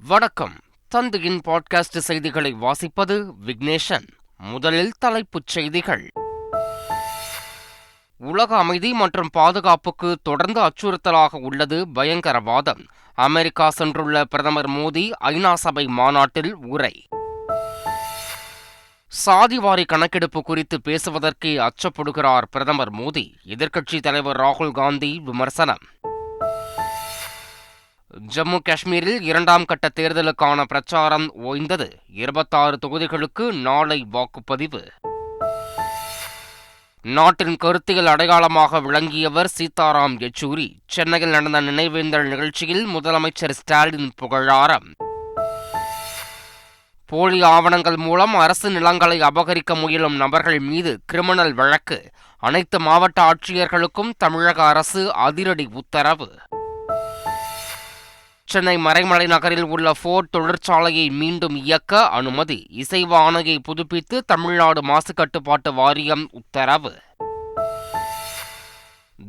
வணக்கம். தந்தையின் பாட்காஸ்ட் செய்திகளை வாசிப்பது விக்னேஷன். முதலில் தலைப்புச் செய்திகள். உலக அமைதி மற்றும் பாதுகாப்புக்கு தொடர்ந்து அச்சுறுத்தலாக உள்ளது பயங்கரவாதம். அமெரிக்கா சென்றுள்ள பிரதமர் மோடி ஐநா சபை மாநாட்டில் உரை. சாதிவாரி கணக்கெடுப்பு குறித்து பேசுவதற்கே அச்சப்படுகிறார் பிரதமர் மோடி. எதிர்க்கட்சித் தலைவர் ராகுல் காந்தி விமர்சனம். ஜம்மு காஷ்மீரில் 2ஆம் கட்ட தேர்தலுக்கான பிரச்சாரம் ஓய்ந்தது. 26 தொகுதிகளுக்கு நாளை வாக்குப்பதிவு. நாட்டின் கருத்தியல் அடையாளமாக விளங்கியவர் சீதாராம் யெச்சூரி. சென்னையில் நடந்த நினைவேந்தல் நிகழ்ச்சியில் முதலமைச்சர் ஸ்டாலின் புகழாரம். போலி ஆவணங்கள் மூலம் அரசு நிலங்களை அபகரிக்க முயலும் நபர்கள் மீது கிரிமினல் வழக்கு. அனைத்து மாவட்ட ஆட்சியர்களுக்கும் தமிழக அரசு அதிரடி உத்தரவு. சென்னை மறைமலை நகரில் உள்ள ஃபோர்ட் தொழிற்சாலையை மீண்டும் இயக்க அனுமதி. இசைவு ஆணையை புதுப்பித்து தமிழ்நாடு மாசு கட்டுப்பாட்டு வாரியம் உத்தரவு.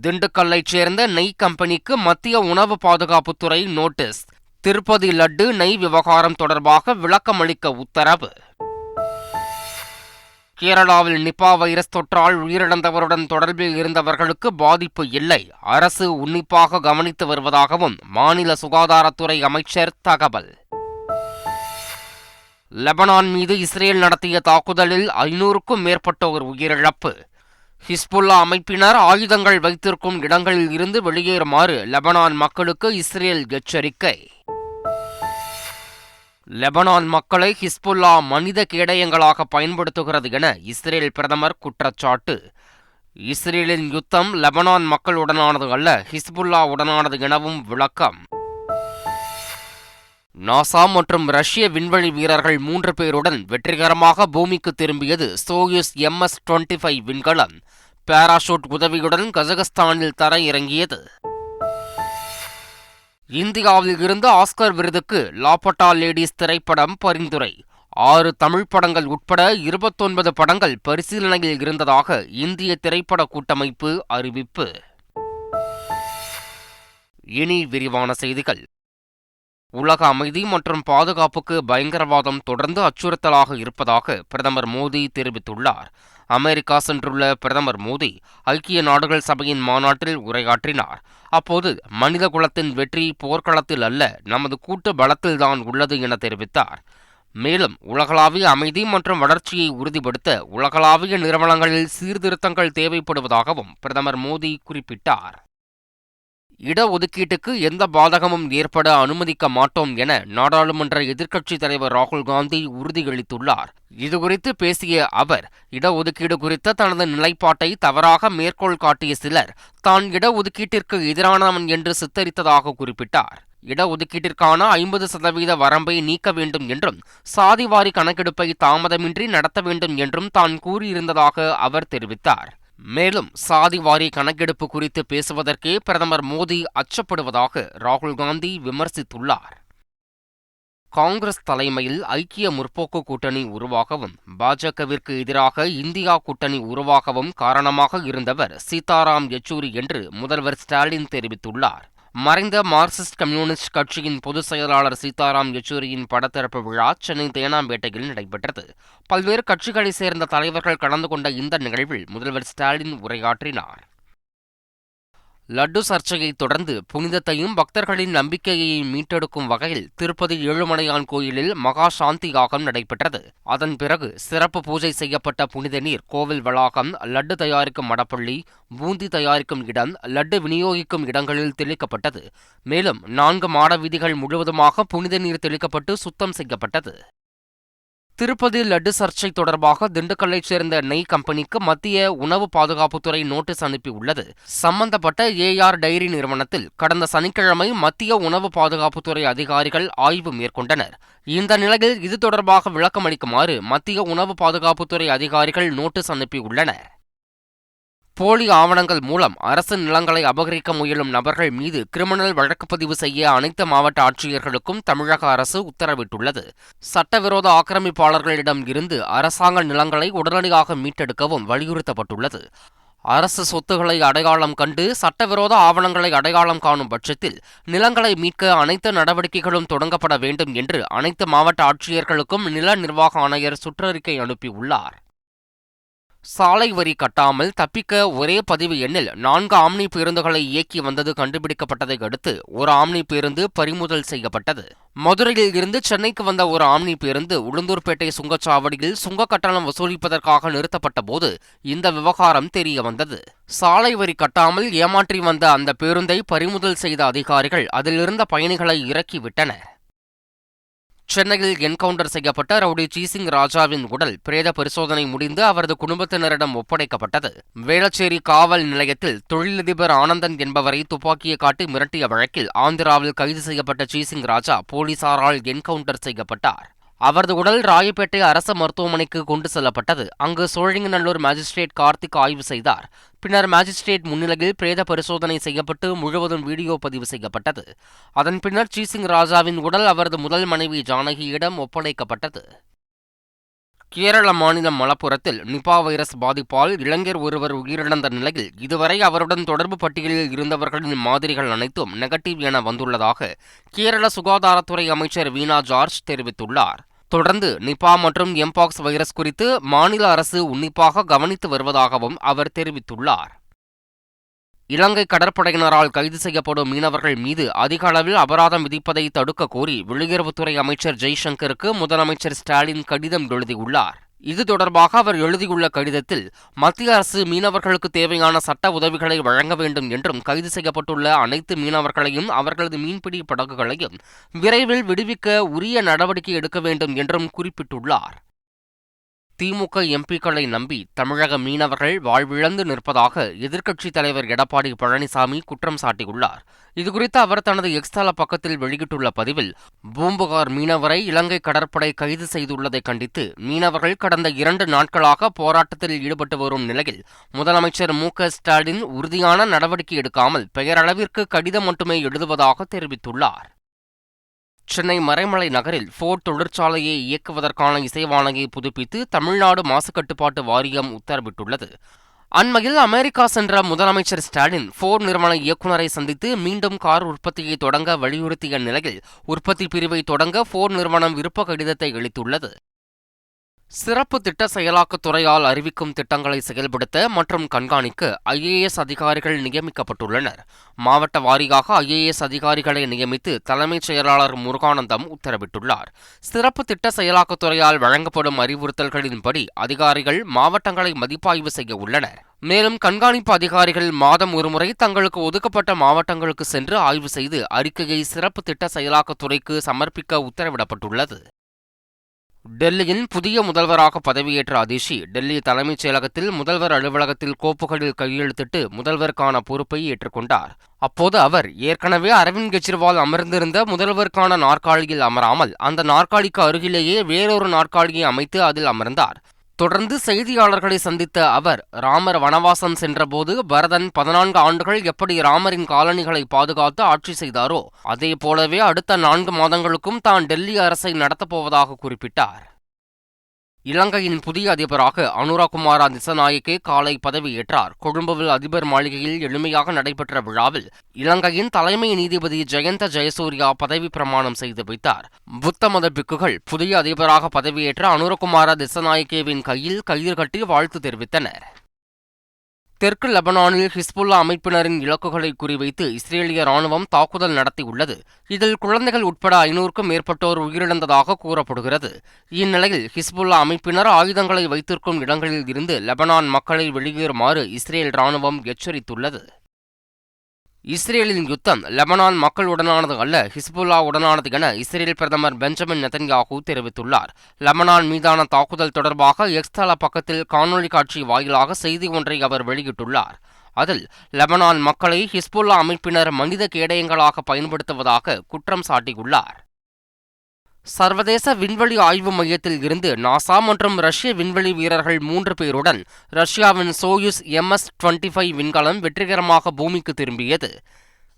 திண்டுக்கல்லைச் சேர்ந்த நெய் கம்பெனிக்கு மத்திய உணவு பாதுகாப்புத்துறை நோட்டீஸ். திருப்பதி லட்டு நெய் விவகாரம் தொடர்பாக விளக்கமளிக்க உத்தரவு. கேரளாவில் நிபா வைரஸ் தொற்றால் உயிரிழந்தவருடன் தொடர்பில் இருந்தவர்களுக்கு பாதிப்பு இல்லை. அரசு உன்னிப்பாக கவனித்து வருவதாகவும் மாநில சுகாதாரத்துறை அமைச்சர் தகவல். லெபனான் மீது இஸ்ரேல் நடத்திய தாக்குதலில் 500க்கும் மேற்பட்டோர் உயிரிழப்பு. ஹிஸ்புல்லா அமைப்பினர் ஆயுதங்கள் வைத்திருக்கும் இடங்களில் இருந்து வெளியேறுமாறு லெபனான் மக்களுக்கு இஸ்ரேல் எச்சரிக்கை. லெபனான் மக்களை ஹிஸ்புல்லா மனித கேடயங்களாக பயன்படுத்துகிறது என இஸ்ரேல் பிரதமர் குற்றச்சாட்டு. இஸ்ரேலின் யுத்தம் லெபனான் மக்களுடனானது அல்ல, ஹிஸ்புல்லா உடனானது எனவும் விளக்கம். நாசா மற்றும் ரஷ்ய விண்வெளி வீரர்கள் 3 பேருடன் வெற்றிகரமாக பூமிக்கு திரும்பியது சோயுஸ் MS-25 விண்கலம். பாராசூட் உதவியுடன் கஜகஸ்தானில் தரையிறங்கியது. இந்தியாவில் இருந்து ஆஸ்கர் விருதுக்கு லாபட்டா லேடிஸ் திரைப்படம் பரிந்துரை. 6 தமிழ் படங்கள் உட்பட 29 படங்கள் பரிசீலனையில் இருந்ததாக இந்திய திரைப்பட கூட்டமைப்பு அறிவிப்பு. இனி விரிவான செய்திகள். உலக அமைதி மற்றும் பாதுகாப்புக்கு பயங்கரவாதம் தொடர்ந்து அச்சுறுத்தலாக இருப்பதாக பிரதமர் மோடி தெரிவித்துள்ளார். அமெரிக்கா சென்றுள்ள பிரதமர் மோடி ஐக்கிய நாடுகள் சபையின் மாநாட்டில் உரையாற்றினார். அப்போது மனித குலத்தின் வெற்றி போர்க்களத்தில் அல்ல, நமது கூட்டு பலத்தில்தான் உள்ளது என தெரிவித்தார். மேலும் உலகளாவிய அமைதி மற்றும் வளர்ச்சியை உறுதிப்படுத்த உலகளாவிய நிறுவனங்களில் சீர்திருத்தங்கள் தேவைப்படுவதாகவும் பிரதமர் மோடி குறிப்பிட்டார். இடஒதுக்கீட்டுக்கு எந்த பாதகமும் ஏற்பட அனுமதிக்க மாட்டோம் என நாடாளுமன்ற எதிர்க்கட்சித் தலைவர் ராகுல் காந்தி உறுதியளித்துள்ளார். இதுகுறித்து பேசிய அவர், இடஒதுக்கீடு குறித்த தனது நிலைப்பாட்டை தவறாக மேற்கோள் காட்டிய சிலர் தான் இடஒதுக்கீட்டிற்கு எதிரானவன் என்று சித்தரித்ததாக குறிப்பிட்டார். இடஒதுக்கீட்டிற்கான 50% வரம்பை நீக்க வேண்டும் என்றும் சாதிவாரி கணக்கெடுப்பை தாமதமின்றி நடத்த வேண்டும் என்றும் தான் கூறியிருந்ததாக அவர் தெரிவித்தார். மேலும் சாதிவாரி கணக்கெடுப்பு குறித்து பேசுவதற்கே பிரதமர் மோடி அச்சப்படுவதாக ராகுல் காந்தி விமர்சித்துள்ளார். காங்கிரஸ் தலைமையில் ஐக்கிய முற்போக்கு கூட்டணி உருவாகவும் பாஜகவிற்கு எதிராக இந்தியா கூட்டணி உருவாகவும் காரணமாக இருந்தவர் சீதாராம் யெச்சூரி என்று முதல்வர் ஸ்டாலின் தெரிவித்துள்ளார். மறைந்த மார்க்சிஸ்ட் கம்யூனிஸ்ட் கட்சியின் பொதுச் செயலாளர் சீதாராம் யெச்சூரியின் படத்திறப்பு விழா சென்னை தேனாம்பேட்டையில் நடைபெற்றது. பல்வேறு கட்சிகளைச் சேர்ந்த தலைவர்கள் கலந்து கொண்ட இந்த நிகழ்வில் முதல்வர் ஸ்டாலின் உரையாற்றினார். லட்டு சர்ச்சையை தொடர்ந்து புனிதத்தையும் பக்தர்களின் நம்பிக்கையை மீட்டெடுக்கும் வகையில் திருப்பதி ஏழுமலையான் கோயிலில் மகா சாந்தி யாகம் நடைபெற்றது. அதன் பிறகு சிறப்பு பூஜை செய்யப்பட்ட புனித நீர் கோவில் வளாகம், லட்டு தயாரிக்கும் மடப்பள்ளி, பூந்தி தயாரிக்கும் இடம், லட்டு விநியோகிக்கும் இடங்களில் தெளிக்கப்பட்டது. மேலும் 4 மாட வீதிகள் முழுவதுமாக புனித நீர் தெளிக்கப்பட்டு சுத்தம் செய்யப்பட்டது. திருப்பதி லட்டு சர்ச்சை தொடர்பாக திண்டுக்கல்லைச் சேர்ந்த நெய் கம்பெனிக்கு மத்திய உணவு பாதுகாப்புத்துறை நோட்டீஸ் அனுப்பியுள்ளது. சம்பந்தப்பட்ட AR டைரி நிறுவனத்தில் கடந்த சனிக்கிழமை மத்திய உணவு பாதுகாப்புத்துறை அதிகாரிகள் ஆய்வு மேற்கொண்டனர். இந்த நிலையில் இது தொடர்பாக விளக்கமளிக்குமாறு மத்திய உணவு பாதுகாப்புத்துறை அதிகாரிகள் நோட்டீஸ் அனுப்பியுள்ளனர். போலி ஆவணங்கள் மூலம் அரசு நிலங்களை அபகரிக்க முயலும் நபர்கள் மீது கிரிமினல் வழக்குப்பதிவு செய்ய அனைத்து மாவட்ட ஆட்சியர்களுக்கும் தமிழக அரசு உத்தரவிட்டுள்ளது. சட்டவிரோத ஆக்கிரமிப்பாளர்களிடம் இருந்து அரசாங்க நிலங்களை உடனடியாக மீட்டெடுக்கவும் வலியுறுத்தப்பட்டுள்ளது. அரசு சொத்துக்களை அடையாளம் கண்டு சட்டவிரோத ஆவணங்களை அடையாளம் காணும் பட்சத்தில் நிலங்களை மீட்க அனைத்து நடவடிக்கைகளும் தொடங்கப்பட வேண்டும் என்று அனைத்து மாவட்ட ஆட்சியர்களுக்கும் நில நிர்வாக ஆணையர் சுற்றறிக்கை அனுப்பியுள்ளார். சாலை வரி கட்டாமல் தப்பிக்க ஒரே பதிவு எண்ணில் 4 ஆம்னி பேருந்துகளை இயக்கி வந்தது கண்டுபிடிக்கப்பட்டதை அடுத்து ஒரு ஆம்னி பேருந்து பறிமுதல் செய்யப்பட்டது. மதுரையில் இருந்து சென்னைக்கு வந்த ஒரு ஆம்னி பேருந்து உளுந்தூர்பேட்டை சுங்கச்சாவடியில் சுங்க கட்டணம் வசூலிப்பதற்காக நிறுத்தப்பட்ட போது இந்த விவகாரம் தெரியவந்தது. சாலை வரி கட்டாமல் ஏமாற்றி வந்த அந்த பேருந்தை பறிமுதல் செய்த அதிகாரிகள் அதிலிருந்த பயணிகளை இறக்கிவிட்டனர். சென்னையில் என்கவுண்டர் செய்யப்பட்ட ரவுடி சீசிங் ராஜாவின் உடல் பிரேத பரிசோதனை முடிந்து அவரது குடும்பத்தினரிடம் ஒப்படைக்கப்பட்டது. வேளச்சேரி காவல் நிலையத்தில் தொழிலதிபர் ஆனந்தன் என்பவரை துப்பாக்கியை காட்டி மிரட்டிய வழக்கில் ஆந்திராவில் கைது செய்யப்பட்ட சீசிங் ராஜா போலீசாரால் என்கவுண்டர் செய்யப்பட்டார். அவரது உடல் ராயப்பேட்டை அரசு மருத்துவமனைக்கு கொண்டு செல்லப்பட்டது. அங்கு சோழிங்கநல்லூர் மாஜிஸ்ட்ரேட் கார்த்திக் ஆய்வு செய்தார். பின்னர் மாஜிஸ்ட்ரேட் முன்னிலையில் பிரேத பரிசோதனை செய்யப்பட்டு முழுவதும் வீடியோ பதிவு செய்யப்பட்டது. அதன் பின்னர் சீசிங் ராஜாவின் உடல் அவரது முதல் மனைவி ஜானகியிடம் ஒப்படைக்கப்பட்டது. கேரள மாநிலம் மலப்புரத்தில் நிபா வைரஸ் பாதிப்பால் இளைஞர் ஒருவர் உயிரிழந்த நிலையில் இதுவரை அவருடன் தொடர்பு பட்டியலில் இருந்தவர்களின் மாதிரிகள் அனைத்தும் நெகட்டிவ் என வந்துள்ளதாக கேரள சுகாதாரத்துறை அமைச்சர் வீணா ஜார்ஜ் தெரிவித்துள்ளார். தொடர்ந்து நிபா மற்றும் எம்பாக்ஸ் வைரஸ் குறித்து மாநில அரசு உன்னிப்பாக கவனித்து வருவதாகவும் அவர் தெரிவித்துள்ளார். இலங்கை கடற்படையினரால் கைது செய்யப்படும் மீனவர்கள் மீது அதிக அளவில் அபராதம் விதிப்பதை தடுக்க கோரி வெளியுறவுத்துறை அமைச்சர் ஜெய்சங்கருக்கு முதலமைச்சர் ஸ்டாலின் கடிதம் எழுதியுள்ளார். இது தொடர்பாக அவர் எழுதியுள்ள கடிதத்தில் மத்திய அரசு மீனவர்களுக்கு தேவையான சட்ட உதவிகளை வழங்க வேண்டும் என்றும் கைது செய்யப்பட்டுள்ள அனைத்து மீனவர்களையும் அவர்களது மீன்பிடி படகுகளையும் விரைவில் விடுவிக்க உரிய நடவடிக்கை எடுக்க வேண்டும் என்றும் குறிப்பிட்டுள்ளார். திமுக எம்பிக்களை நம்பி தமிழக மீனவர்கள் வாழ்விழந்து நிற்பதாக எதிர்க்கட்சித் தலைவர் எடப்பாடி பழனிசாமி குற்றம் சாட்டியுள்ளார். இதுகுறித்து அவர் தனது எக்ஸ் தள பக்கத்தில் வெளியிட்டுள்ள பதிவில், பூம்புகார் மீனவரை இலங்கை கடற்படை கைது செய்துள்ளதை கண்டித்து மீனவர்கள் கடந்த 2 நாட்களாக போராட்டத்தில் ஈடுபட்டு வரும் நிலையில் முதலமைச்சர் மு.க.ஸ்டாலின் உறுதியான நடவடிக்கை எடுக்காமல் பெயரளவிற்கு கடிதம் மட்டுமே எழுதுவதாக தெரிவித்துள்ளார். சென்னை மறைமலை நகரில் ஃபோர்ட் தொழிற்சாலையை இயக்குவதற்கான இசைவாணையை புதுப்பித்து தமிழ்நாடு மாசுக்கட்டுப்பாட்டு வாரியம் உத்தரவிட்டுள்ளது. அண்மையில் அமெரிக்கா சென்ற முதலமைச்சர் ஸ்டாலின் ஃபோர்ட் நிறுவன இயக்குநரை சந்தித்து மீண்டும் கார் உற்பத்தியை தொடங்க வலியுறுத்திய நிலையில் உற்பத்தி பிரிவை தொடங்க ஃபோர்ட் நிறுவனம் விருப்ப கடிதத்தை அளித்துள்ளது. சிறப்பு திட்ட செயலாக்கத் துறையால் அறிவிக்கும் திட்டங்களை செயல்படுத்த மற்றும் கண்காணிக்க IAS அதிகாரிகள் நியமிக்கப்பட்டுள்ளனர். மாவட்ட வாரியாக IAS அதிகாரிகளை நியமித்து தலைமைச் செயலாளர் முருகானந்தம் உத்தரவிட்டுள்ளார். சிறப்பு திட்ட செயலாக்கத் துறையால் வழங்கப்படும் அறிவுறுத்தல்களின்படி அதிகாரிகள் மாவட்டங்களை மதிப்பாய்வு செய்ய உள்ளனர். மேலும் கண்காணிப்பு அதிகாரிகள் மாதம் ஒருமுறை தங்களுக்கு ஒதுக்கப்பட்ட மாவட்டங்களுக்கு சென்று ஆய்வு செய்து அறிக்கையை சிறப்பு திட்ட செயலாக்கத் துறைக்கு சமர்ப்பிக்க உத்தரவிடப்பட்டுள்ளது. டெல்லியின் புதிய முதல்வராக பதவியேற்ற அதிஷி டெல்லி தலைமைச் செயலகத்தில் முதல்வர் அலுவலகத்தில் கோப்புகளில் கையெழுத்திட்டு முதல்வருக்கான பொறுப்பை ஏற்றுக்கொண்டார். அப்போது அவர் ஏற்கனவே அரவிந்த் கெஜ்ரிவால் அமர்ந்திருந்த முதல்வருக்கான நாற்காலியில் அமராமல் அந்த நாற்காலிக்கு அருகிலேயே வேறொரு நாற்காலியை அமைத்து அதில் அமர்ந்தார். தொடர்ந்து செய்தியாளர்களை சந்தித்த அவர், ராமர் வனவாசம் சென்றபோது பரதன் 14 ஆண்டுகள் எப்படி ராமரின் காலனிகளை பாதுகாத்து ஆட்சி செய்தாரோ அதே போலவே அடுத்த 4 மாதங்களுக்கும் தான் டெல்லி அரசை நடத்தப்போவதாக குறிப்பிட்டார். இலங்கையின் புதிய அதிபராக அனுரகுமார திசநாயக்கே காலை பதவியேற்றார். கொழும்புவில் அதிபர் மாளிகையில் எளிமையாக நடைபெற்ற விழாவில் இலங்கையின் தலைமை நீதிபதி ஜெயந்த ஜெயசூர்யா பதவி பிரமாணம் செய்து வைத்தார். புத்த மத பிக்குகள் புதிய அதிபராக பதவியேற்ற அனுரகுமார திசநாயக்கேவின் கையில் கயிறு கட்டி வாழ்த்து தெரிவித்தனர். தெற்கு லெபனானில் ஹிஸ்புல்லா அமைப்பினரின் இலக்குகளை குறிவைத்து இஸ்ரேலிய ராணுவம் தாக்குதல் நடத்தியுள்ளது. இதில் குழந்தைகள் உட்பட 500க்கும் மேற்பட்டோர் உயிரிழந்ததாக கூறப்படுகிறது. இந்நிலையில் ஹிஸ்புல்லா அமைப்பினர் ஆயுதங்களை வைத்திருக்கும் இடங்களில் இருந்து லெபனான் மக்களை வெளியேறுமாறு இஸ்ரேல் ராணுவம் எச்சரித்துள்ளது. இஸ்ரேலின் யுத்தம் லெபனான் மக்களுடனானது அல்ல, ஹிஸ்புல்லாவுடனானது என இஸ்ரேல் பிரதமர் பெஞ்சமின் நெதன்யாகு தெரிவித்துள்ளார். லெபனான் மீதான தாக்குதல் தொடர்பாக எக்ஸ் தள பக்கத்தில் காணொலி காட்சி வாயிலாக செய்தி ஒன்றை அவர் வெளியிட்டுள்ளார். அதில் லெபனான் மக்களை ஹிஸ்புல்லா அமைப்பினர் மனித கேடயங்களாக பயன்படுத்துவதாக குற்றம் சாட்டியுள்ளார். சர்வதேச விண்வெளி ஆய்வு மையத்தில் இருந்து நாசா மற்றும் ரஷ்ய விண்வெளி வீரர்கள் 3 பேருடன் ரஷ்யாவின் சோயுஸ் MS-25 விண்கலம் வெற்றிகரமாக பூமிக்கு திரும்பியது.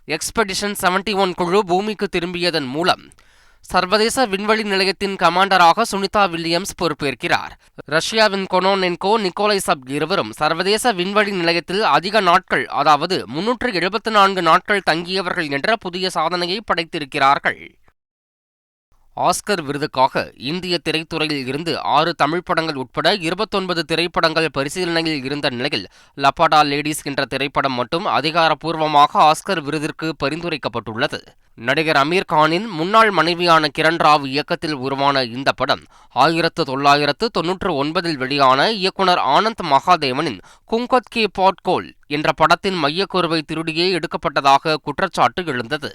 எக்ஸ்பெடிஷன் 71 குழு பூமிக்கு திரும்பியதன் மூலம் சர்வதேச விண்வெளி நிலையத்தின் கமாண்டராக சுனிதா வில்லியம்ஸ் பொறுப்பேற்கிறார். ரஷ்யாவின் கொனோனென்கோ, நிக்கோலை சப் இருவரும் சர்வதேச விண்வெளி நிலையத்தில் அதிக நாட்கள், அதாவது 374 நாட்கள் தங்கியவர்கள் என்ற புதிய சாதனையை படைத்திருக்கிறார்கள். ஆஸ்கர் விருதுக்காக இந்திய திரைத்துறையில் இருந்து 6 தமிழ் படங்கள் உட்பட 29 திரைப்படங்கள் பரிசீலனையில் இருந்த நிலையில் லப்பாடா லேடிஸ் என்ற திரைப்படம் மட்டும் அதிகாரப்பூர்வமாக ஆஸ்கர் விருதிற்கு பரிந்துரைக்கப்பட்டுள்ளது. நடிகர் அமீர் கானின் முன்னாள் மனைவியான கிரண் ராவ் இயக்கத்தில் உருவான இந்த படம் 1999 வெளியான இயக்குனர் ஆனந்த் மகாதேவனின் குங்கத் கே பாட்கோல் என்ற படத்தின் மையக்கருவை திருடியே எடுக்கப்பட்டதாக குற்றச்சாட்டு எழுந்தது.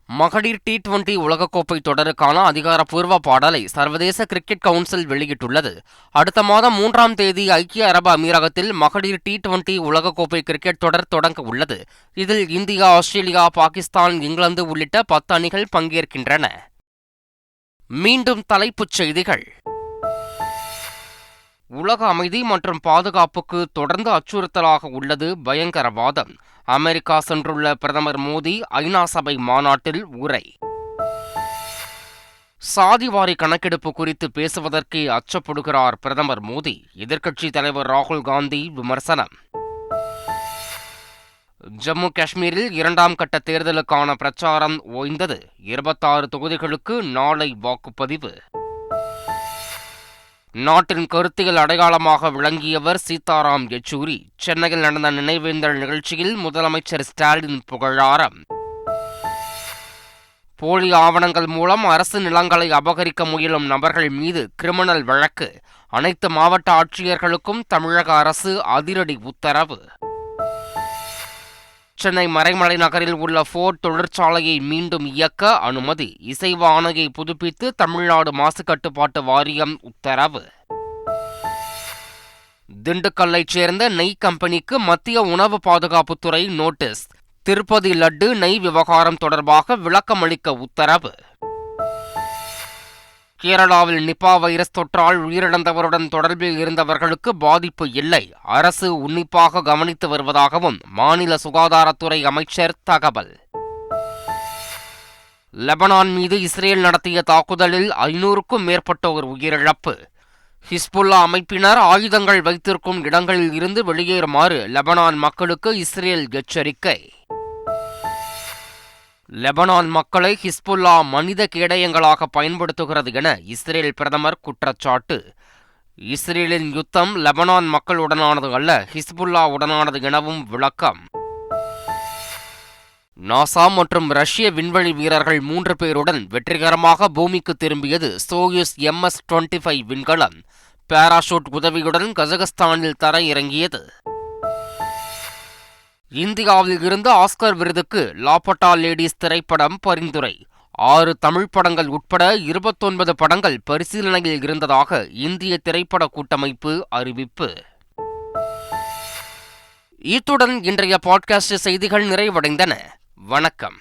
மகளிர் T20 உலகக்கோப்பை தொடருக்கான அதிகாரப்பூர்வ பாடலை சர்வதேச கிரிக்கெட் கவுன்சில் வெளியிட்டுள்ளது. அடுத்த மாதம் 3ஆம் தேதி ஐக்கிய அரபு அமீரகத்தில் மகளிர் T20 உலகக்கோப்பை கிரிக்கெட் தொடர் தொடங்க உள்ளது. இதில் இந்தியா, ஆஸ்திரேலியா, பாகிஸ்தான், இங்கிலாந்து உள்ளிட்ட 10 அணிகள் பங்கேற்கின்றன. மீண்டும் தலைப்புச் செய்திகள். உலக அமைதி மற்றும் பாதுகாப்புக்கு தொடர்ந்து அச்சுறுத்தலாக உள்ளது பயங்கரவாதம். அமெரிக்கா சென்றுள்ள பிரதமர் மோடி ஐநா சபை மாநாட்டில் உரை. சாதிவாரி கணக்கெடுப்பு குறித்து பேசுவதற்கே அச்சப்படுகிறார் பிரதமர் மோடி. எதிர்க்கட்சித் தலைவர் ராகுல் காந்தி விமர்சனம். ஜம்மு காஷ்மீரில் 2ஆம் கட்ட தேர்தலுக்கான பிரச்சாரம் ஓய்ந்தது. 26 தொகுதிகளுக்கு நாளை வாக்குப்பதிவு. நாட்டின் கருத்தியல் அடையாளமாக விளங்கியவர் சீதாராம் யெச்சூரி. சென்னையில் நடந்த நினைவேந்தல் நிகழ்ச்சியில் முதலமைச்சர் ஸ்டாலின் புகழாரம். போலி ஆவணங்கள் மூலம் அரசு நிலங்களை அபகரிக்க முயலும் நபர்கள் மீது கிரிமினல் வழக்கு. அனைத்து மாவட்ட ஆட்சியர்களுக்கும் தமிழக அரசு அதிரடி உத்தரவு. சென்னை மறைமலை நகரில் உள்ள ஃபோர்ட் தொழிற்சாலையை மீண்டும் இயக்க அனுமதி. இசைவு ஆணையை புதுப்பித்து தமிழ்நாடு மாசு கட்டுப்பாட்டு வாரியம் உத்தரவு. திண்டுக்கல்லைச் சேர்ந்த நெய் கம்பெனிக்கு மத்திய உணவு பாதுகாப்புத்துறை நோட்டீஸ். திருப்பதி லட்டு நெய் விவகாரம் தொடர்பாக விளக்கமளிக்க உத்தரவு. கேரளாவில் நிபா வைரஸ் தொற்றால் உயிரிழந்தவருடன் தொடர்பில் இருந்தவர்களுக்கு பாதிப்பு இல்லை. அரசு உன்னிப்பாக கவனித்து வருவதாகவும் மாநில சுகாதாரத்துறை அமைச்சர் தகவல். லெபனான் மீது இஸ்ரேல் நடத்திய தாக்குதலில் 500க்கும் மேற்பட்டோர் உயிரிழப்பு. ஹிஸ்புல்லா அமைப்பினர் ஆயுதங்கள் வைத்திருக்கும் இடங்களில் இருந்து வெளியேறுமாறு லெபனான் மக்களுக்கு இஸ்ரேல் எச்சரிக்கை. லெபனான் மக்களை ஹிஸ்புல்லா மனித கேடயங்களாக பயன்படுத்துகிறது என இஸ்ரேல் பிரதமர் குற்றச்சாட்டு. இஸ்ரேலின் யுத்தம் லெபனான் மக்களுடனானது அல்ல, ஹிஸ்புல்லாவுடனானது எனவும் விளக்கம். நாசா மற்றும் ரஷ்ய விண்வெளி வீரர்கள் 3 பேருடன் வெற்றிகரமாக பூமிக்கு திரும்பியது சோயுஸ் MS-25 விண்கலம். பாராசூட் உதவியுடன் கஜகஸ்தானில் தரையிறங்கியது. இந்தியாவில் இருந்து ஆஸ்கர் விருதுக்கு லாப்பட்டா லேடிஸ் திரைப்படம் பரிந்துரை. 6 தமிழ் படங்கள் உட்பட 29 படங்கள் பரிசீலனையில் இருந்ததாக இந்திய திரைப்பட கூட்டமைப்பு அறிவிப்பு. இத்துடன் இன்றைய பாட்காஸ்ட் செய்திகள் நிறைவடைந்தன. வணக்கம்.